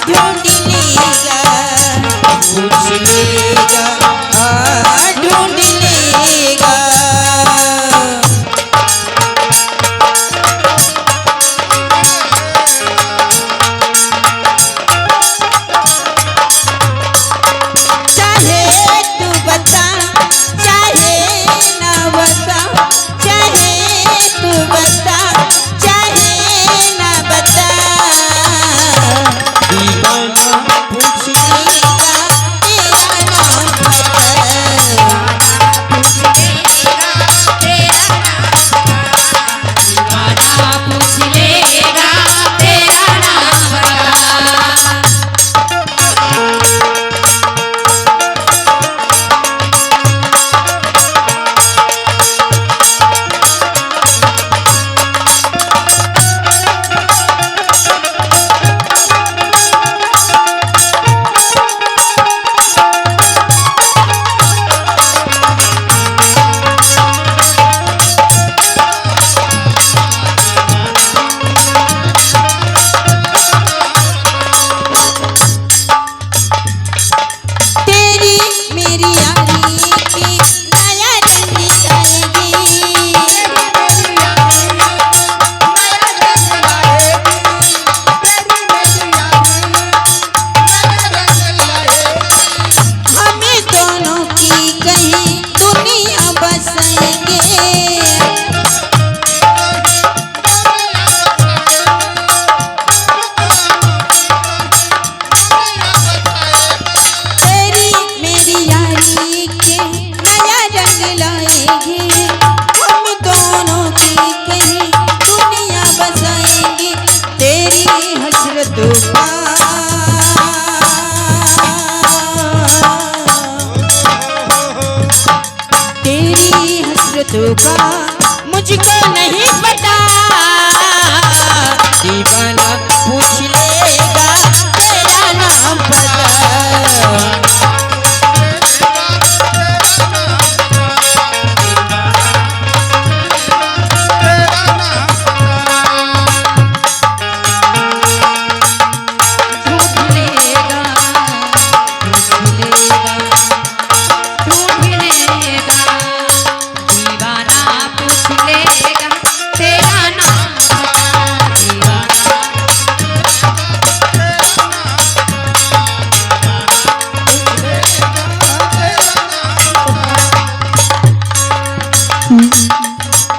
ढूंढ लेगा, पूछ लेगा, ढूंढ लेगा। चाहे तू बता, चाहे ना बता, चाहे तू बता, चाहे ना बता, दीवाना पूछ लेगा तेरा नाम बता, पूछ लेगा तेरा नाम बता, दीवाना पूछ लेगा तेरा नाम बता। तेरी मेरी यारी की नया रंग लाएगी, हमें दोनों की कहीं दुनिया बसाएंगे। तेरी मेरी यारी के नया रंग लाएगी, हम दोनों की कहीं दुनिया बसाएंगे। तेरी हसरतों का तेरी हसरतों का मुझको नहीं पता, दीवाना पूछ लेगा तेरा नाम पता। ढूंढ लेगा, ढूंढ लेगा, दीवाना पूछ लेगा तेरा नाम बता, दीवाना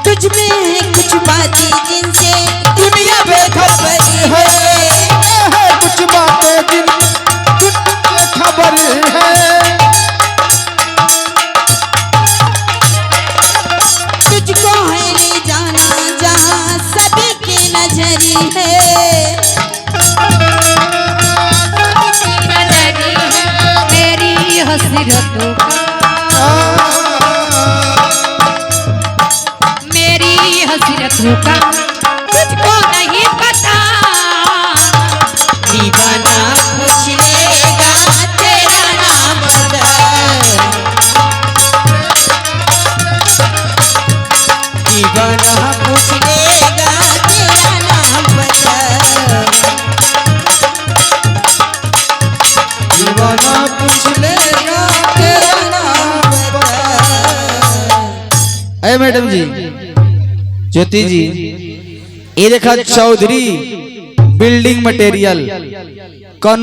तुझ में है कुछ बातें जिनसे दुनिया बेखबर है, कुछ बातें जिन खबर है, तुझको है ले जाना जहाँ सबकी नजरी है, मेरी हसरतों का, मेरी हसरतों का तुझको नहीं पता, दीवाना पूछ लेगा तेरा नाम बता, दीवाना पूछ लेगा तेरा नाम बता, दीवाना पूछ लेगा तेरा नाम बता। अरे मैडम जी, ज्योति जी, ये देखा चौधरी बिल्डिंग मटेरियल कौन